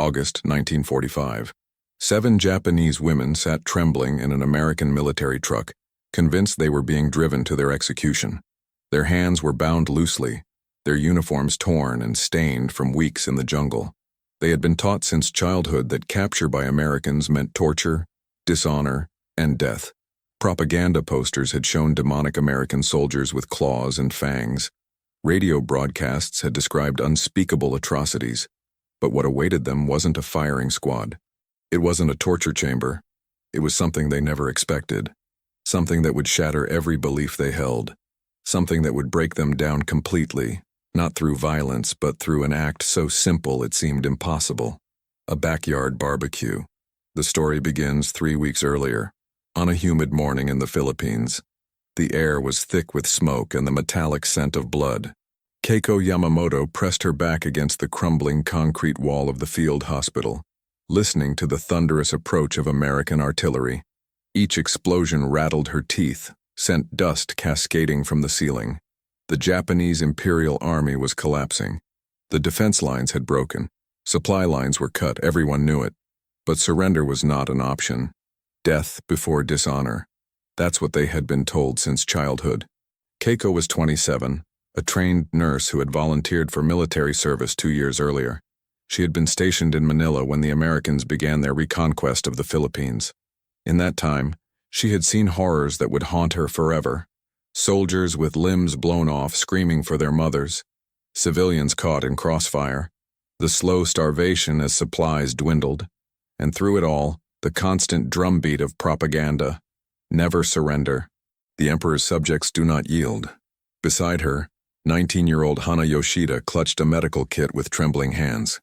August 1945. 7 Japanese women sat trembling in an American military truck, convinced they were being driven to their execution. Their hands were bound loosely, their uniforms torn and stained from weeks in the jungle. They had been taught since childhood that capture by Americans meant torture, dishonor, and death. Propaganda posters had shown demonic American soldiers with claws and fangs. Radio broadcasts had described unspeakable atrocities, but what awaited them wasn't a firing squad. It wasn't a torture chamber. It was something they never expected. Something that would shatter every belief they held. Something that would break them down completely, not through violence, but through an act so simple it seemed impossible. A backyard barbecue. The story begins 3 weeks earlier, on a humid morning in the Philippines. The air was thick with smoke and the metallic scent of blood. Keiko Yamamoto pressed her back against the crumbling concrete wall of the field hospital, listening to the thunderous approach of American artillery. Each explosion rattled her teeth, sent dust cascading from the ceiling. The Japanese Imperial Army was collapsing. The defense lines had broken. Supply lines were cut, everyone knew it. But surrender was not an option. Death before dishonor. That's what they had been told since childhood. Keiko was 27, a trained nurse who had volunteered for military service 2 years earlier. She had been stationed in Manila when the Americans began their reconquest of the Philippines. In that time, she had seen horrors that would haunt her forever. Soldiers with limbs blown off screaming for their mothers. Civilians caught in crossfire. The slow starvation as supplies dwindled. And through it all, the constant drumbeat of propaganda. Never surrender. The emperor's subjects do not yield. Beside her, 19-year-old Hana Yoshida clutched a medical kit with trembling hands.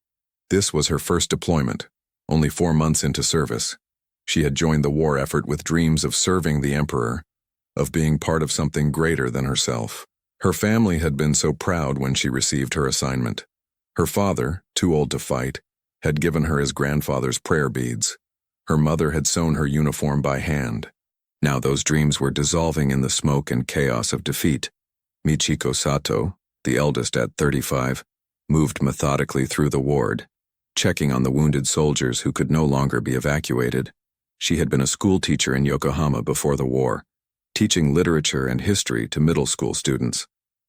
This was her first deployment, only 4 months into service. She had joined the war effort with dreams of serving the emperor, of being part of something greater than herself. Her family had been so proud when she received her assignment. Her father, too old to fight, had given her his grandfather's prayer beads. Her mother had sewn her uniform by hand. Now those dreams were dissolving in the smoke and chaos of defeat. Michiko Sato, the eldest at 35, moved methodically through the ward, checking on the wounded soldiers who could no longer be evacuated. She had been a school teacher in Yokohama before the war, teaching literature and history to middle school students.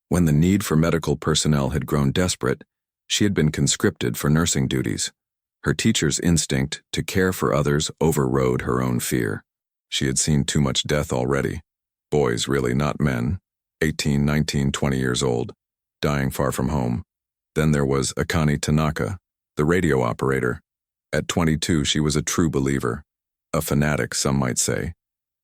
When the need for medical personnel had grown desperate, she had been conscripted for nursing duties. Her teacher's instinct to care for others overrode her own fear. She had seen too much death already. Boys, really, not men, 18, 19, 20 years old, dying far from home. Then there was Akane Tanaka, the radio operator. At 22, she was a true believer. A fanatic, some might say.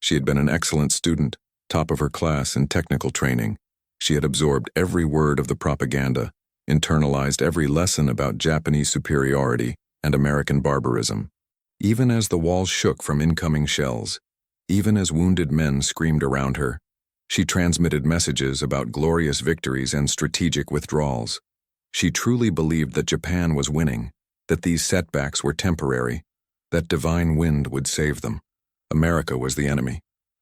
She had been an excellent student, top of her class in technical training. She had absorbed every word of the propaganda, internalized every lesson about Japanese superiority and American barbarism. Even as the walls shook from incoming shells, even as wounded men screamed around her, she transmitted messages about glorious victories and strategic withdrawals. She truly believed that Japan was winning, that these setbacks were temporary, that divine wind would save them. America was the enemy.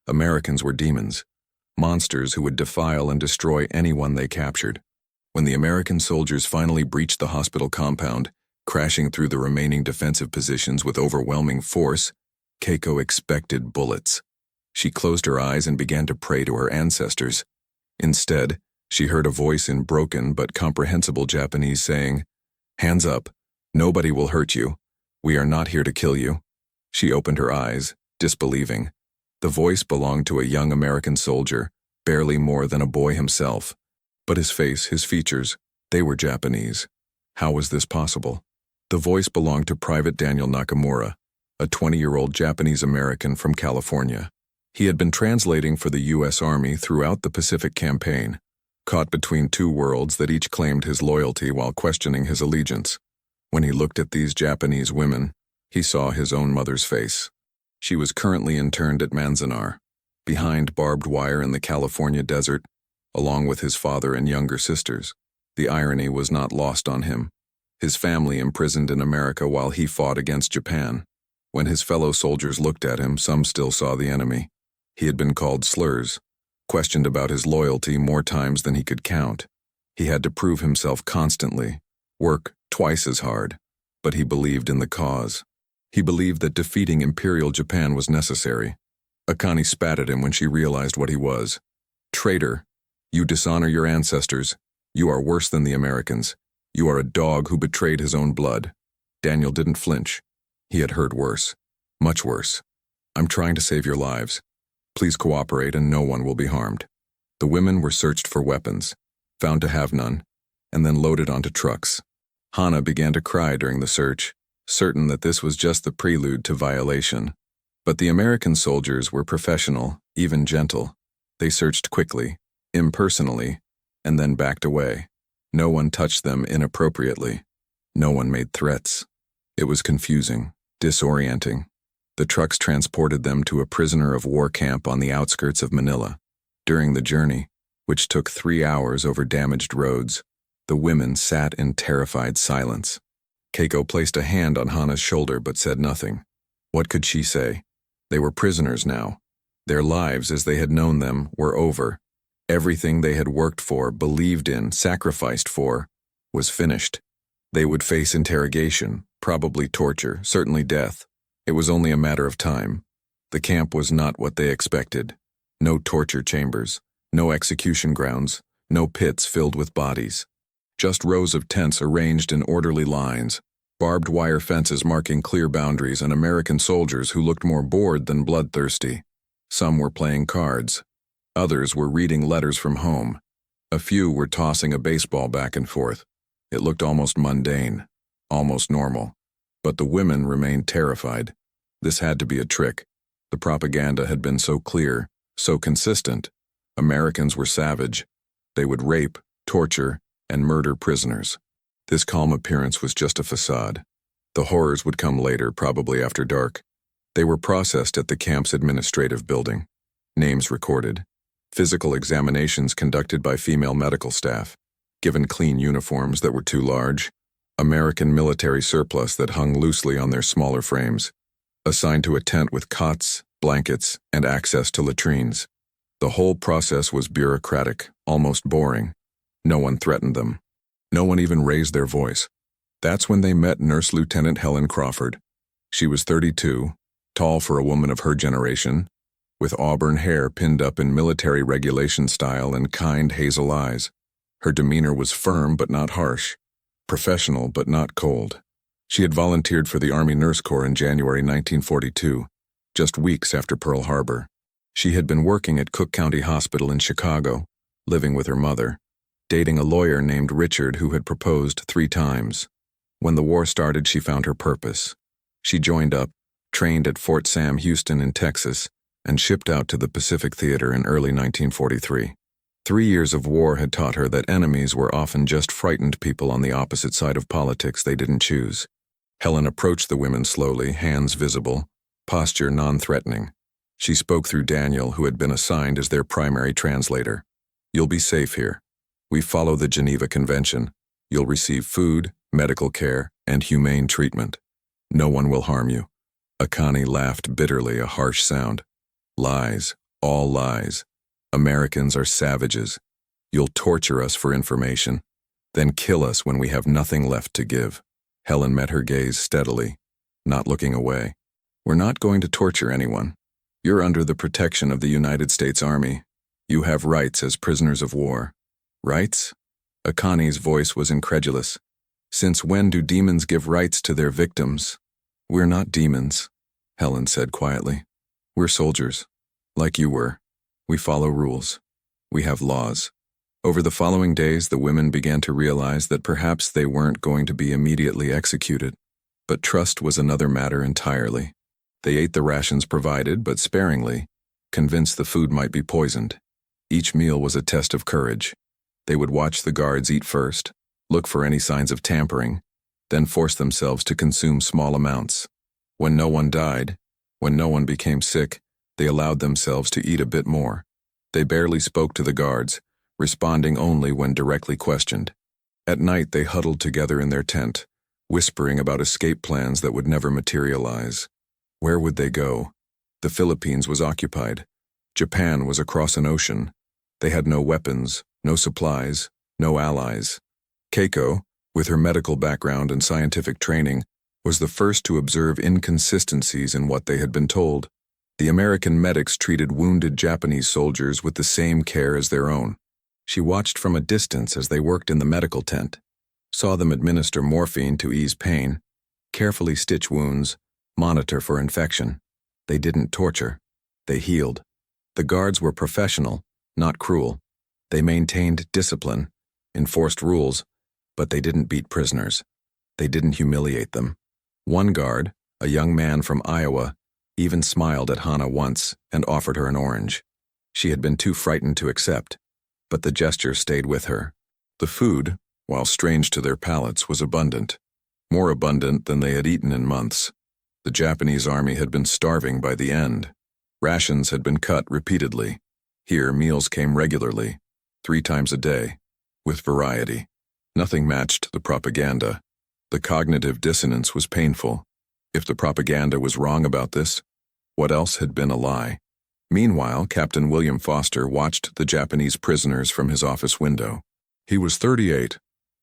Americans were demons, monsters who would defile and destroy anyone they captured. When the American soldiers finally breached the hospital compound, crashing through the remaining defensive positions with overwhelming force, Keiko expected bullets. She closed her eyes and began to pray to her ancestors. Instead, she heard a voice in broken but comprehensible Japanese saying, "Hands up. Nobody will hurt you. We are not here to kill you." She opened her eyes, disbelieving. The voice belonged to a young American soldier, barely more than a boy himself. But his face, his features, they were Japanese. How was this possible? The voice belonged to Private Daniel Nakamura, a 20-year-old Japanese American from California. He had been translating for the U.S. Army throughout the Pacific Campaign, caught between two worlds that each claimed his loyalty while questioning his allegiance. When he looked at these Japanese women, he saw his own mother's face. She was currently interned at Manzanar, behind barbed wire in the California desert, along with his father and younger sisters. The irony was not lost on him. His family imprisoned in America while he fought against Japan. When his fellow soldiers looked at him, some still saw the enemy. He had been called slurs, questioned about his loyalty more times than he could count. He had to prove himself constantly, work twice as hard. but he believed in the cause. He believed that defeating Imperial Japan was necessary. Akane spat at him when she realized what he was. Traitor, you dishonor your ancestors. You are worse than the Americans. You are a dog who betrayed his own blood. Daniel didn't flinch. He had heard worse. Much worse. I'm trying to save your lives. Please cooperate and no one will be harmed. The women were searched for weapons, found to have none, and then loaded onto trucks. Hana began to cry during the search, certain that this was just the prelude to violation. But the American soldiers were professional, even gentle. They searched quickly, impersonally, and then backed away. No one touched them inappropriately. No one made threats. It was confusing, disorienting. The trucks transported them to a prisoner of war camp on the outskirts of Manila. During the journey, which took 3 hours over damaged roads, the women sat in terrified silence. Keiko placed a hand on Hana's shoulder but said nothing. What could she say? They were prisoners now. Their lives as they had known them were over. Everything they had worked for, believed in, sacrificed for, was finished. They would face interrogation, probably torture, certainly death. It was only a matter of time. The camp was not what they expected. No torture chambers, no execution grounds, no pits filled with bodies. Just rows of tents arranged in orderly lines, barbed wire fences marking clear boundaries, and American soldiers who looked more bored than bloodthirsty. Some were playing cards. Others were reading letters from home. A few were tossing a baseball back and forth. It looked almost mundane, almost normal. But the women remained terrified. This had to be a trick. The propaganda had been so clear, so consistent. Americans were savage. They would rape, torture, and murder prisoners. This calm appearance was just a facade. The horrors would come later, probably after dark. They were processed at the camp's administrative building. Names recorded. Physical examinations conducted by female medical staff. Given clean uniforms that were too large. American military surplus that hung loosely on their smaller frames. Assigned to a tent with cots, blankets, and access to latrines. The whole process was bureaucratic, almost boring. No one threatened them. No one even raised their voice. That's when they met Nurse Lieutenant Helen Crawford. She was 32, tall for a woman of her generation, with auburn hair pinned up in military regulation style and kind hazel eyes. Her demeanor was firm but not harsh, professional but not cold. She had volunteered for the Army Nurse Corps in January 1942, just weeks after Pearl Harbor. She had been working at Cook County Hospital in Chicago, living with her mother, dating a lawyer named Richard who had proposed 3 times. When the war started, she found her purpose. She joined up, trained at Fort Sam Houston in Texas, and shipped out to the Pacific Theater in early 1943. 3 years of war had taught her that enemies were often just frightened people on the opposite side of politics they didn't choose. Helen approached the women slowly, hands visible, posture non-threatening. She spoke through Daniel, who had been assigned as their primary translator. You'll be safe here. We follow the Geneva Convention. You'll receive food, medical care, and humane treatment. No one will harm you. Akane laughed bitterly, a harsh sound. Lies, all lies. Americans are savages. You'll torture us for information, then kill us when we have nothing left to give. Helen met her gaze steadily, not looking away. We're not going to torture anyone. You're under the protection of the United States Army. You have rights as prisoners of war. Rights? Akane's voice was incredulous. Since when do demons give rights to their victims? We're not demons, Helen said quietly. We're soldiers, like you were. We follow rules. We have laws. Over the following days, the women began to realize that perhaps they weren't going to be immediately executed. But trust was another matter entirely. They ate the rations provided, but sparingly, convinced the food might be poisoned. Each meal was a test of courage. They would watch the guards eat first, look for any signs of tampering, then force themselves to consume small amounts. When no one died, when no one became sick, they allowed themselves to eat a bit more. They barely spoke to the guards, responding only when directly questioned. At night, they huddled together in their tent, whispering about escape plans that would never materialize. Where would they go? The Philippines was occupied. Japan was across an ocean. They had no weapons, no supplies, no allies. Keiko, with her medical background and scientific training, was the first to observe inconsistencies in what they had been told. The American medics treated wounded Japanese soldiers with the same care as their own. She watched from a distance as they worked in the medical tent, saw them administer morphine to ease pain, carefully stitch wounds, monitor for infection. They didn't torture. They healed. The guards were professional, not cruel. They maintained discipline, enforced rules, but they didn't beat prisoners. They didn't humiliate them. One guard, a young man from Iowa, even smiled at Hana once and offered her an orange. She had been too frightened to accept, but the gesture stayed with her. The food, while strange to their palates, was abundant, more abundant than they had eaten in months. The Japanese army had been starving by the end. Rations had been cut repeatedly. Here, meals came regularly, 3 times a day, with variety. Nothing matched the propaganda. The cognitive dissonance was painful. If the propaganda was wrong about this, what else had been a lie? Meanwhile, Captain William Foster watched the Japanese prisoners from his office window. He was 38,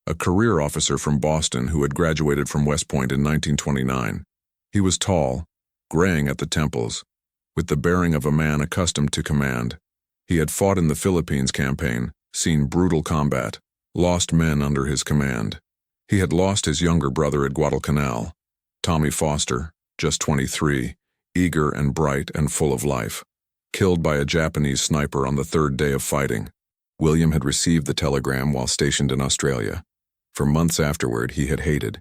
a career officer from Boston who had graduated from West Point in 1929. He was tall, graying at the temples, with the bearing of a man accustomed to command. He had fought in the Philippines campaign, seen brutal combat, lost men under his command. He had lost his younger brother at Guadalcanal, Tommy Foster, just 23, eager and bright and full of life, killed by a Japanese sniper on the 3rd day of fighting. William had received the telegram while stationed in Australia. For months afterward, he had hated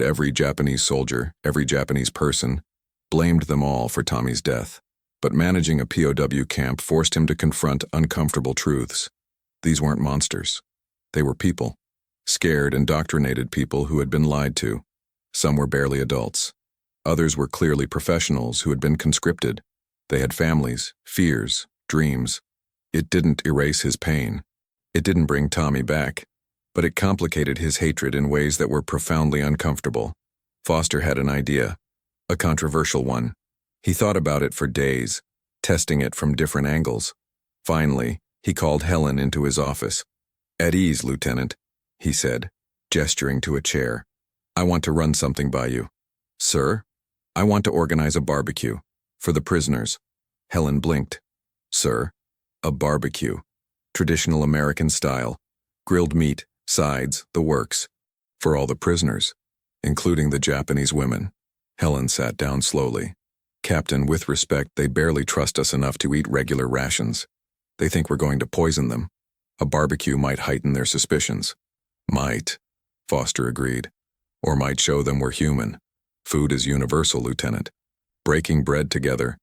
every Japanese soldier, every Japanese person, blamed them all for Tommy's death. But managing a POW camp forced him to confront uncomfortable truths. These weren't monsters. They were people. Scared, indoctrinated people who had been lied to. Some were barely adults. Others were clearly professionals who had been conscripted. They had families, fears, dreams. It didn't erase his pain. It didn't bring Tommy back, but it complicated his hatred in ways that were profoundly uncomfortable. Foster had an idea, a controversial one. He thought about it for days, testing it from different angles. Finally, he called Helen into his office. "At ease, Lieutenant," he said, gesturing to a chair. "I want to run something by you." "Sir?" "I want to organize a barbecue. For the prisoners." Helen blinked. "Sir?" "A barbecue. Traditional American style. Grilled meat, sides, the works. For all the prisoners, including the Japanese women." Helen sat down slowly. "Captain, with respect, they barely trust us enough to eat regular rations. They think we're going to poison them. A barbecue might heighten their suspicions." "Might," Foster agreed. "Or might show them we're human. Food is universal, Lieutenant. Breaking bread together,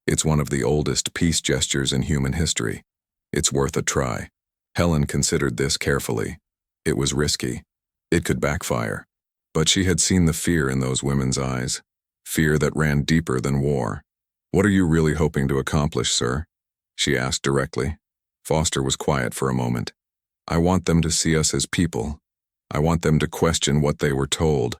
it's one of the oldest peace gestures in human history. It's worth a try." Helen considered this carefully. It was risky. It could backfire. But she had seen the fear in those women's eyes. Fear that ran deeper than war. "What are you really hoping to accomplish, sir?" she asked directly. Foster was quiet for a moment. "I want them to see us as people. I want them to question what they were told.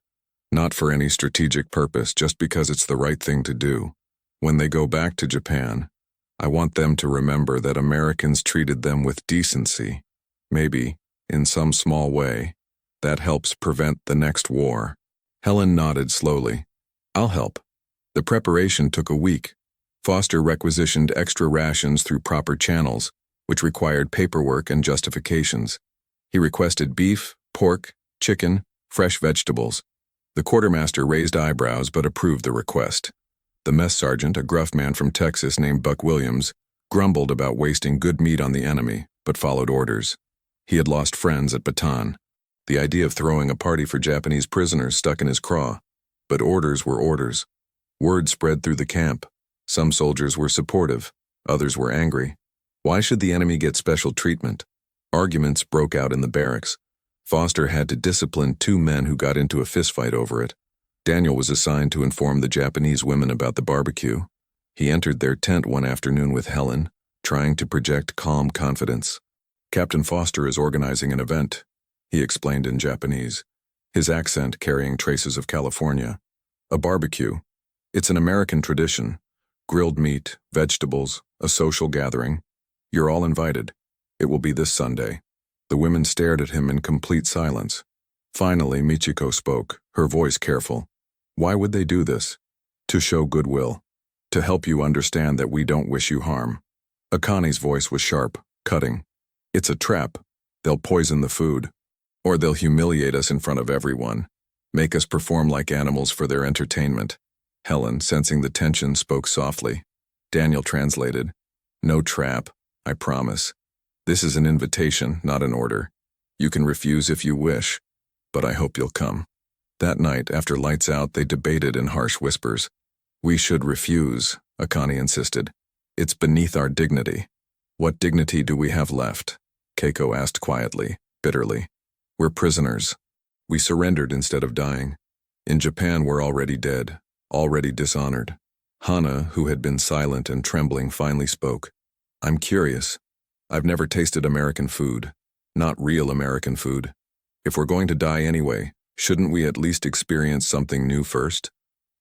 Not for any strategic purpose, just because it's the right thing to do. When they go back to Japan, I want them to remember that Americans treated them with decency. Maybe, in some small way, that helps prevent the next war." Helen nodded slowly. "I'll help." The preparation took a week. Foster requisitioned extra rations through proper channels, which required paperwork and justifications. He requested beef, pork, chicken, fresh vegetables. The quartermaster raised eyebrows but approved the request. The mess sergeant, a gruff man from Texas named Buck Williams, grumbled about wasting good meat on the enemy, but followed orders. He had lost friends at Bataan. The idea of throwing a party for Japanese prisoners stuck in his craw. But orders were orders. Word spread through the camp. Some soldiers were supportive, others were angry. Why should the enemy get special treatment? Arguments broke out in the barracks. Foster had to discipline 2 men who got into a fistfight over it. Daniel was assigned to inform the Japanese women about the barbecue. He entered their tent one afternoon with Helen, trying to project calm confidence. "Captain Foster is organizing an event," he explained in Japanese, his accent carrying traces of California. "A barbecue. It's an American tradition. Grilled meat, vegetables, a social gathering. You're all invited. It will be this Sunday." The women stared at him in complete silence. Finally, Michiko spoke, her voice careful. Why would they do this? To show goodwill. To help you understand that we don't wish you harm. Akani's voice was sharp, cutting. It's a trap. They'll poison the food. Or they'll humiliate us in front of everyone. Make us perform like animals for their entertainment. Helen, sensing the tension, spoke softly. Daniel translated. No trap, I promise. This is an invitation, not an order. You can refuse if you wish, but I hope you'll come. That night, after lights out, they debated in harsh whispers. We should refuse, Akani insisted. It's beneath our dignity. What dignity do we have left? Keiko asked quietly, bitterly. We're prisoners. We surrendered instead of dying. In Japan, we're already dead, already dishonored. Hana, who had been silent and trembling, finally spoke. I'm curious. I've never tasted American food. Not real American food. If we're going to die anyway, shouldn't we at least experience something new first?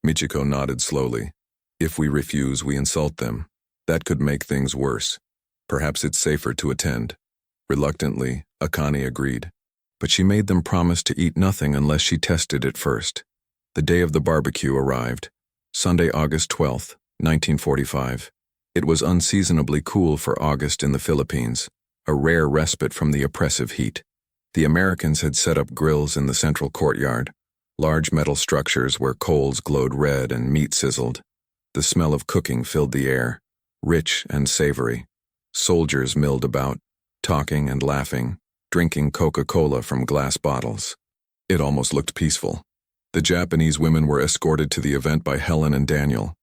Michiko nodded slowly. If we refuse, we insult them. That could make things worse. Perhaps it's safer to attend. Reluctantly, Akani agreed. But she made them promise to eat nothing unless she tested it first. The day of the barbecue arrived. Sunday, August 12th, 1945. It was unseasonably cool for August in the Philippines, a rare respite from the oppressive heat. The Americans had set up grills in the central courtyard, large metal structures where coals glowed red and meat sizzled. The smell of cooking filled the air, rich and savory. Soldiers milled about, talking and laughing, drinking Coca-Cola from glass bottles. It almost looked peaceful. The Japanese women were escorted to the event by Helen and Daniel.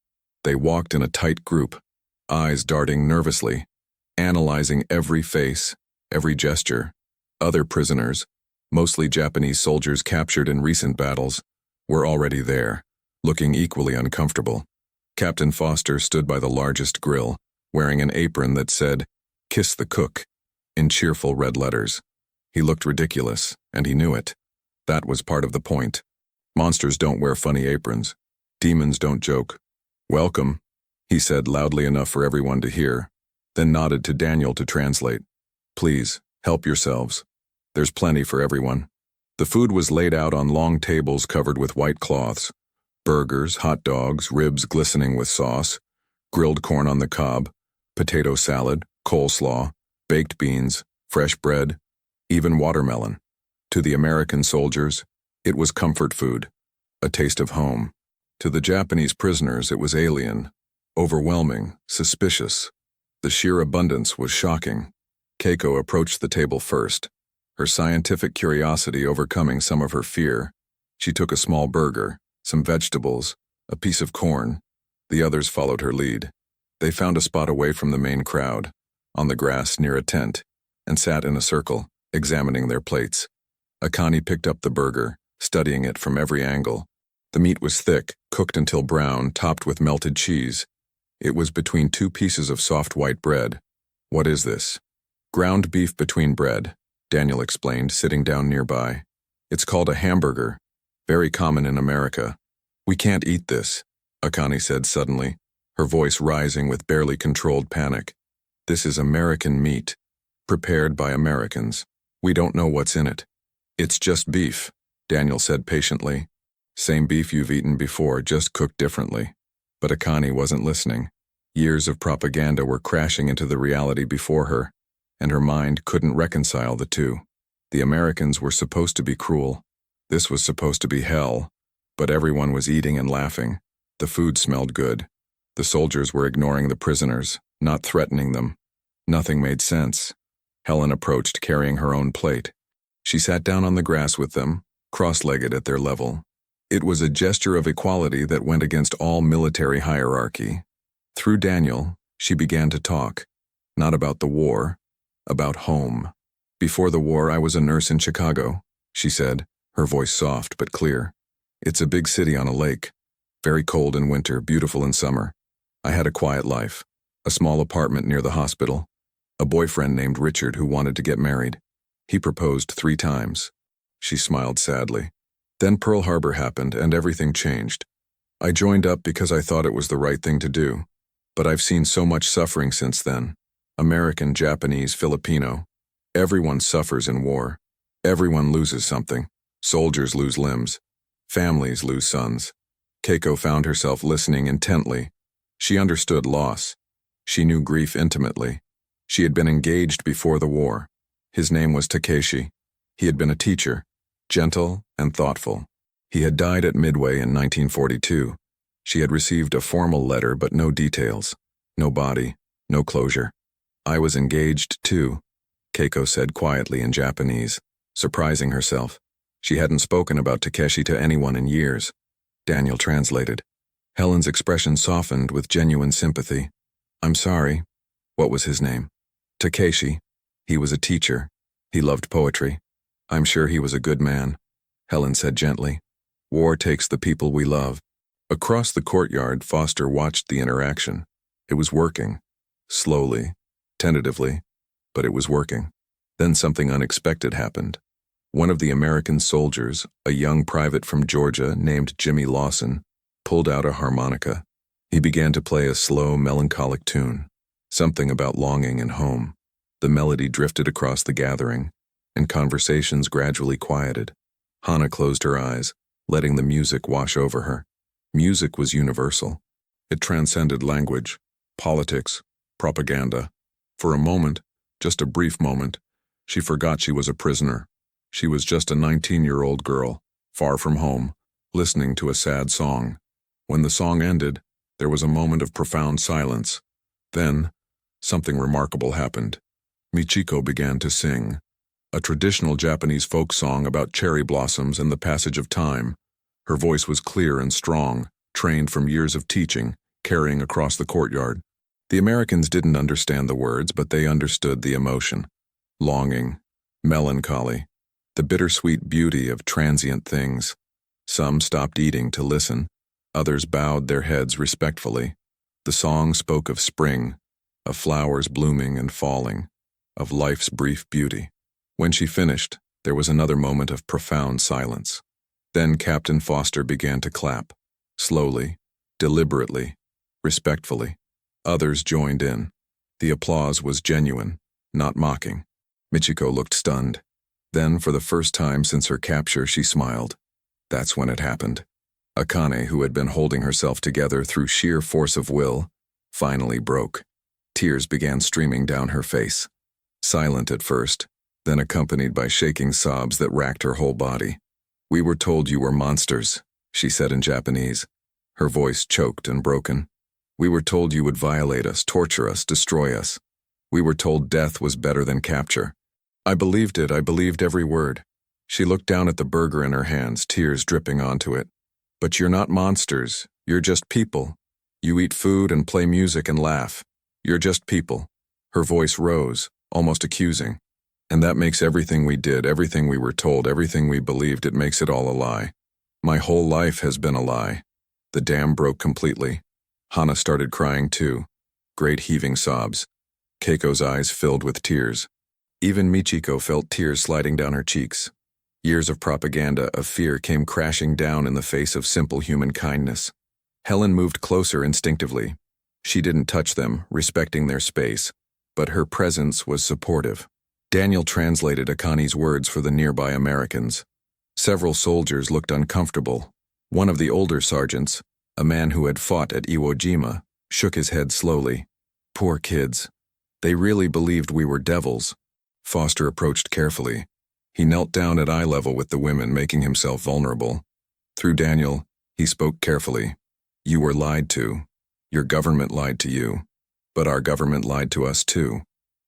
They walked in a tight group, eyes darting nervously, analyzing every face, every gesture. Other prisoners, mostly Japanese soldiers captured in recent battles, were already there, looking equally uncomfortable. Captain Foster stood by the largest grill, wearing an apron that said, "Kiss the cook," in cheerful red letters. He looked ridiculous, and he knew it. That was part of the point. Monsters don't wear funny aprons. Demons don't joke. Welcome, he said loudly enough for everyone to hear, then nodded to Daniel to translate. Please, help yourselves. There's plenty for everyone. The food was laid out on long tables covered with white cloths. Burgers, hot dogs, ribs glistening with sauce, grilled corn on the cob, potato salad, coleslaw, baked beans, fresh bread, even watermelon. To the American soldiers, it was comfort food, a taste of home. To the Japanese prisoners, it was alien, overwhelming, suspicious. The sheer abundance was shocking. Keiko approached the table first, her scientific curiosity overcoming some of her fear. She took a small burger, some vegetables, a piece of corn. The others followed her lead. They found a spot away from the main crowd, on the grass near a tent, and sat in a circle, examining their plates. Akani picked up the burger, studying it from every angle. The meat was thick, cooked until brown, topped with melted cheese. It was between two pieces of soft white bread. What is this? Ground beef between bread, Daniel explained, sitting down nearby. It's called a hamburger, very common in America. We can't eat this, Akani said suddenly, her voice rising with barely controlled panic. This is American meat, prepared by Americans. We don't know what's in it. It's just beef, Daniel said patiently. Same beef you've eaten before, just cooked differently. But Akani wasn't listening. Years of propaganda were crashing into the reality before her, and her mind couldn't reconcile the two. The Americans were supposed to be cruel. This was supposed to be hell, but everyone was eating and laughing. The food smelled good. The soldiers were ignoring the prisoners, not threatening them. Nothing made sense. Helen approached, carrying her own plate. She sat down on the grass with them, cross-legged at their level. It was a gesture of equality that went against all military hierarchy. Through Daniel, she began to talk, not about the war, about home. Before the war, I was a nurse in Chicago, she said, her voice soft but clear. It's a big city on a lake. Very cold in winter, beautiful in summer. I had a quiet life, a small apartment near the hospital, a boyfriend named Richard who wanted to get married. He proposed 3 times. She smiled sadly. Then Pearl Harbor happened and everything changed. I joined up because I thought it was the right thing to do. But I've seen so much suffering since then. American, Japanese, Filipino. Everyone suffers in war. Everyone loses something. Soldiers lose limbs. Families lose sons. Keiko found herself listening intently. She understood loss. She knew grief intimately. She had been engaged before the war. His name was Takeshi. He had been a teacher, gentle and thoughtful. He had died at Midway in 1942. She had received a formal letter but no details. No body, no closure. I was engaged too, Keiko said quietly in Japanese, surprising herself. She hadn't spoken about Takeshi to anyone in years. Daniel translated. Helen's expression softened with genuine sympathy. I'm sorry. What was his name? Takeshi. He was a teacher. He loved poetry. I'm sure he was a good man, Helen said gently. War takes the people we love. Across the courtyard, Foster watched the interaction. It was working. Slowly, tentatively, but it was working. Then something unexpected happened. One of the American soldiers, a young private from Georgia named Jimmy Lawson, pulled out a harmonica. He began to play a slow, melancholic tune, something about longing and home. The melody drifted across the gathering, and conversations gradually quieted. Hannah closed her eyes, letting the music wash over her. Music was universal. It transcended language, politics, propaganda. For a moment, just a brief moment, she forgot she was a prisoner. She was just a 19-year-old girl, far from home, listening to a sad song. When the song ended, there was a moment of profound silence. Then, something remarkable happened. Michiko began to sing, a traditional Japanese folk song about cherry blossoms and the passage of time. Her voice was clear and strong, trained from years of teaching, carrying across the courtyard. The Americans didn't understand the words, but they understood the emotion. Longing, melancholy, the bittersweet beauty of transient things. Some stopped eating to listen. Others bowed their heads respectfully. The song spoke of spring, of flowers blooming and falling, of life's brief beauty. When she finished, there was another moment of profound silence. Then Captain Foster began to clap, slowly, deliberately, respectfully. Others joined in. The applause was genuine, not mocking. Michiko looked stunned. Then, for the first time since her capture, she smiled. That's when it happened. Akane, who had been holding herself together through sheer force of will, finally broke. Tears began streaming down her face. Silent at first, then accompanied by shaking sobs that racked her whole body. We were told you were monsters, she said in Japanese. Her voice choked and broken. We were told you would violate us, torture us, destroy us. We were told death was better than capture. I believed it, I believed every word. She looked down at the burger in her hands, tears dripping onto it. But you're not monsters, you're just people. You eat food and play music and laugh. You're just people. Her voice rose, almost accusing. And that makes everything we did, everything we were told, everything we believed, it makes it all a lie. My whole life has been a lie. The dam broke completely. Hana started crying too. Great heaving sobs. Keiko's eyes filled with tears. Even Michiko felt tears sliding down her cheeks. Years of propaganda, of fear came crashing down in the face of simple human kindness. Helen moved closer instinctively. She didn't touch them, respecting their space, but her presence was supportive. Daniel translated Akane's words for the nearby Americans. Several soldiers looked uncomfortable. One of the older sergeants, a man who had fought at Iwo Jima, shook his head slowly. Poor kids. They really believed we were devils. Foster approached carefully. He knelt down at eye level with the women, making himself vulnerable. Through Daniel, he spoke carefully. You were lied to. Your government lied to you. But our government lied to us too.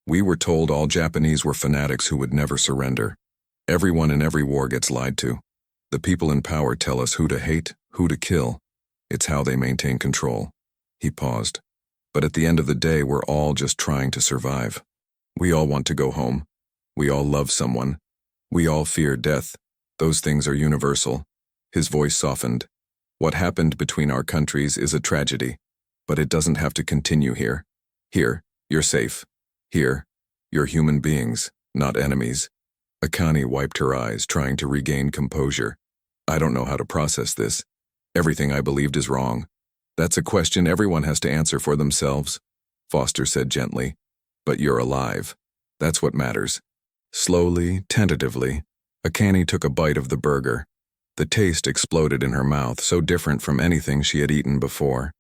We were told all Japanese were fanatics who would never surrender. Everyone in every war gets lied to. The people in power tell us who to hate, who to kill. It's how they maintain control. He paused. But at the end of the day, we're all just trying to survive. We all want to go home. We all love someone. We all fear death. Those things are universal. His voice softened. What happened between our countries is a tragedy, but it doesn't have to continue here. Here, you're safe. Here, you're human beings, not enemies. Akane wiped her eyes, trying to regain composure. I don't know how to process this. Everything I believed is wrong. That's a question everyone has to answer for themselves, Foster said gently. But you're alive. That's what matters. Slowly, tentatively, Akane took a bite of the burger. The taste exploded in her mouth, so different from anything she had eaten before.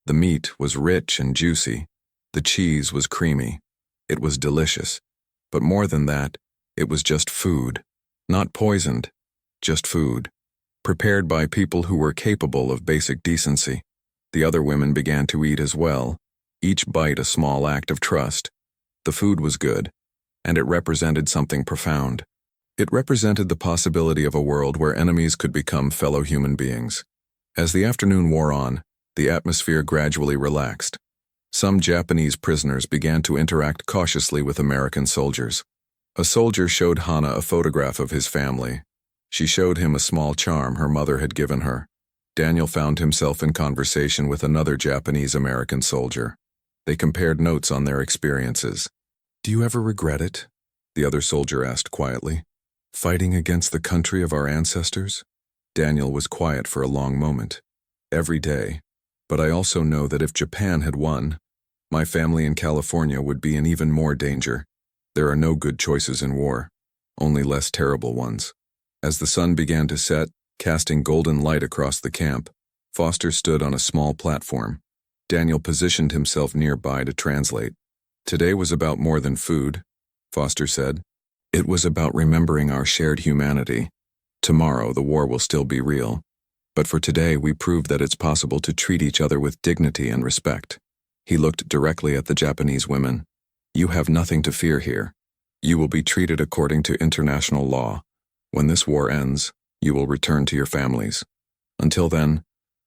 The meat was rich and juicy. The cheese was creamy. It was delicious. But more than that, it was just food. Not poisoned, just food. Prepared by people who were capable of basic decency. The other women began to eat as well, each bite a small act of trust. The food was good, and it represented something profound. It represented the possibility of a world where enemies could become fellow human beings. As the afternoon wore on, the atmosphere gradually relaxed. Some Japanese prisoners began to interact cautiously with American soldiers. A soldier showed Hana a photograph of his family. She showed him a small charm her mother had given her. Daniel found himself in conversation with another Japanese-American soldier. They compared notes on their experiences. "Do you ever regret it?" the other soldier asked quietly. "Fighting against the country of our ancestors?" Daniel was quiet for a long moment. "Every day. But I also know that if Japan had won, my family in California would be in even more danger. There are no good choices in war, only less terrible ones." As the sun began to set, casting golden light across the camp, Foster stood on a small platform. Daniel positioned himself nearby to translate. "Today was about more than food," Foster said. "It was about remembering our shared humanity. Tomorrow, the war will still be real. But for today, we proved that it's possible to treat each other with dignity and respect." He looked directly at the Japanese women. "You have nothing to fear here. You will be treated according to international law. When this war ends, you will return to your families. Until then,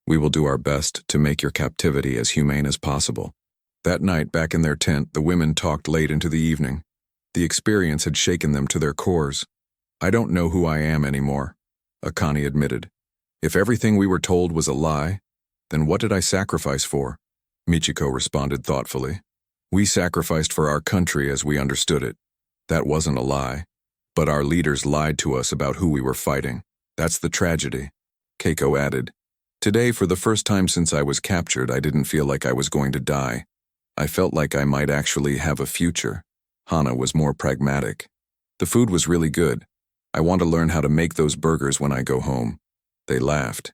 we will do our best to make your captivity as humane as possible." That night, back in their tent, the women talked late into the evening. The experience had shaken them to their cores. "I don't know who I am anymore," Akane admitted. "If everything we were told was a lie, then what did I sacrifice for?" Michiko responded thoughtfully. "We sacrificed for our country as we understood it. That wasn't a lie. But our leaders lied to us about who we were fighting. That's the tragedy." Keiko added, "Today, for the first time since I was captured, I didn't feel like I was going to die. I felt like I might actually have a future." Hana was more pragmatic. "The food was really good. I want to learn how to make those burgers when I go home." They laughed.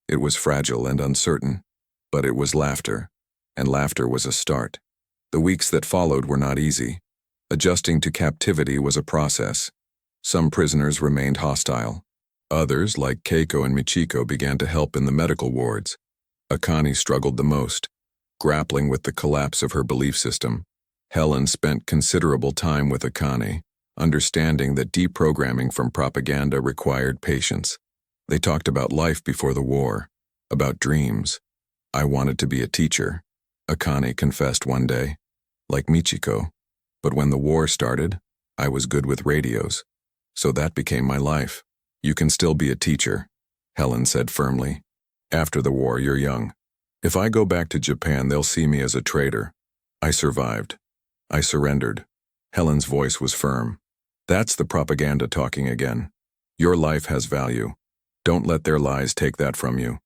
It was fragile and uncertain, but it was laughter, and laughter was a start. The weeks that followed were not easy. Adjusting to captivity was a process. Some prisoners remained hostile. Others, like Keiko and Michiko, began to help in the medical wards. Akane struggled the most, grappling with the collapse of her belief system. Helen spent considerable time with Akane, understanding that deprogramming from propaganda required patience. They talked about life before the war, about dreams. "I wanted to be a teacher," Akane confessed one day, "like Michiko. But when the war started, I was good with radios. So that became my life." "You can still be a teacher," Helen said firmly. "After the war, you're young. If I go back to Japan, they'll see me as a traitor. I survived. I surrendered." Helen's voice was firm. "That's the propaganda talking again. Your life has value. Don't let their lies take that from you."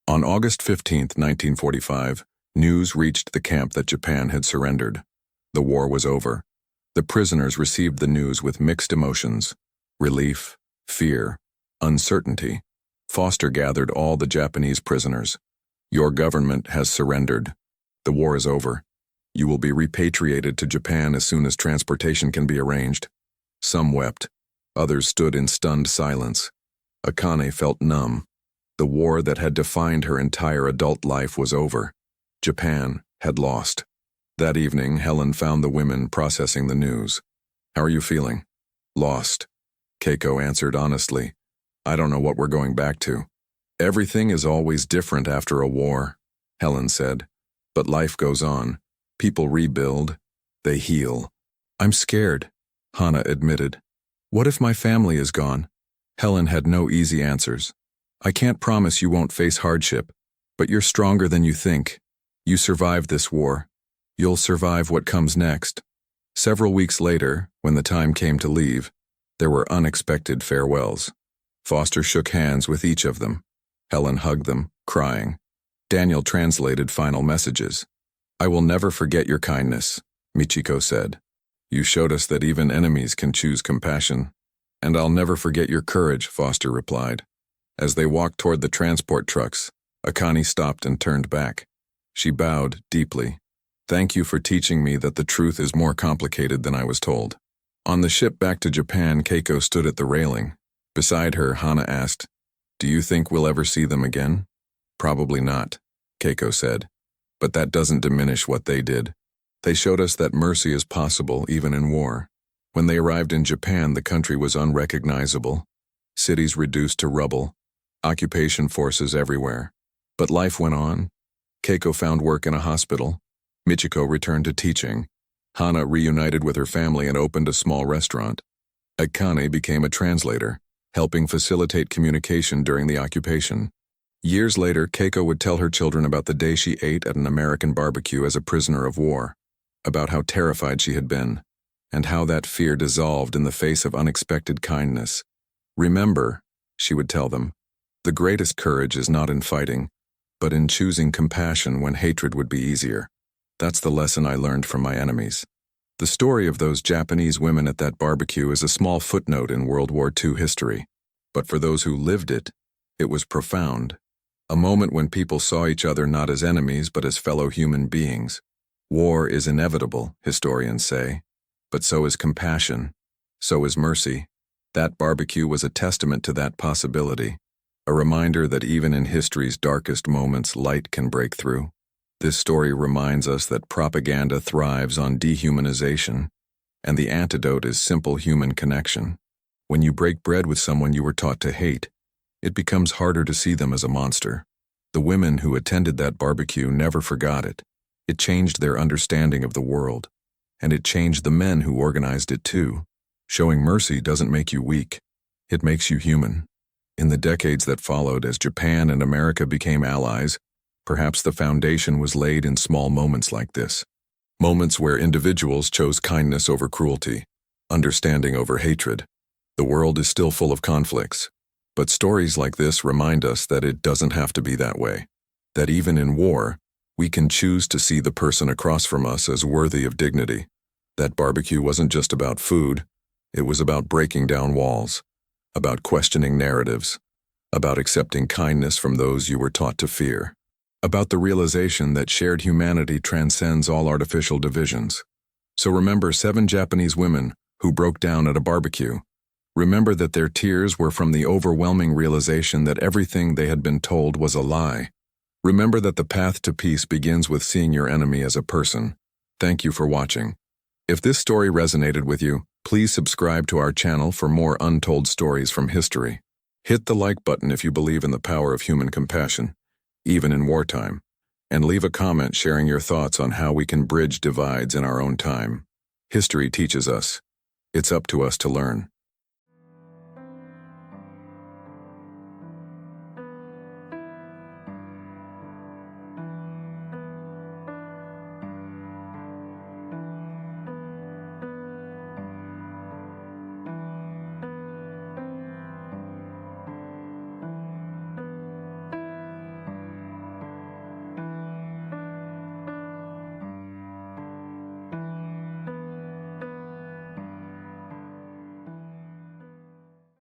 On August 15, 1945, news reached the camp that Japan had surrendered. The war was over. The prisoners received the news with mixed emotions: relief, fear, uncertainty. Foster gathered all the Japanese prisoners. "Your government has surrendered. The war is over. You will be repatriated to Japan as soon as transportation can be arranged." Some wept. Others stood in stunned silence. Akane felt numb. The war that had defined her entire adult life was over. Japan had lost. That evening, Helen found the women processing the news. "How are you feeling?" "Lost," Keiko answered honestly. "I don't know what we're going back to." "Everything is always different after a war," Helen said. "But life goes on. People rebuild. They heal." "I'm scared," Hana admitted. "What if my family is gone?" Helen had no easy answers. "I can't promise you won't face hardship, but you're stronger than you think. You survived this war. You'll survive what comes next." Several weeks later, when the time came to leave, there were unexpected farewells. Foster shook hands with each of them. Helen hugged them, crying. Daniel translated final messages. "I will never forget your kindness," Michiko said. "You showed us that even enemies can choose compassion." "And I'll never forget your courage," Foster replied. As they walked toward the transport trucks, Akane stopped and turned back. She bowed deeply. "Thank you for teaching me that the truth is more complicated than I was told." On the ship back to Japan, Keiko stood at the railing. Beside her, Hana asked, "Do you think we'll ever see them again?" "Probably not," Keiko said. "But that doesn't diminish what they did. They showed us that mercy is possible even in war." When they arrived in Japan, the country was unrecognizable. Cities reduced to rubble. Occupation forces everywhere. But life went on. Keiko found work in a hospital. Michiko returned to teaching. Hana reunited with her family and opened a small restaurant. Akane became a translator, helping facilitate communication during the occupation. Years later, Keiko would tell her children about the day she ate at an American barbecue as a prisoner of war, about how terrified she had been, and how that fear dissolved in the face of unexpected kindness. "Remember," she would tell them, "the greatest courage is not in fighting, but in choosing compassion when hatred would be easier." That's the lesson I learned from my enemies. The story of those Japanese women at that barbecue is a small footnote in World War II history. But for those who lived it, it was profound. A moment when people saw each other not as enemies but as fellow human beings. War is inevitable, historians say. But so is compassion. So is mercy. That barbecue was a testament to that possibility. A reminder that even in history's darkest moments, light can break through. This story reminds us that propaganda thrives on dehumanization, and the antidote is simple human connection. When you break bread with someone you were taught to hate, it becomes harder to see them as a monster. The women who attended that barbecue never forgot it. It changed their understanding of the world, and it changed the men who organized it too. Showing mercy doesn't make you weak. It makes you human. In the decades that followed, as Japan and America became allies, perhaps the foundation was laid in small moments like this. Moments where individuals chose kindness over cruelty, understanding over hatred. The world is still full of conflicts, but stories like this remind us that it doesn't have to be that way. That even in war, we can choose to see the person across from us as worthy of dignity. That barbecue wasn't just about food, it was about breaking down walls, about questioning narratives, about accepting kindness from those you were taught to fear. About the realization that shared humanity transcends all artificial divisions. So remember 7 Japanese women who broke down at a barbecue. Remember that their tears were from the overwhelming realization that everything they had been told was a lie. Remember that the path to peace begins with seeing your enemy as a person. Thank you for watching. If this story resonated with you, please subscribe to our channel for more untold stories from history. Hit the like button if you believe in the power of human compassion, even in wartime, and leave a comment sharing your thoughts on how we can bridge divides in our own time. History teaches us. It's up to us to learn.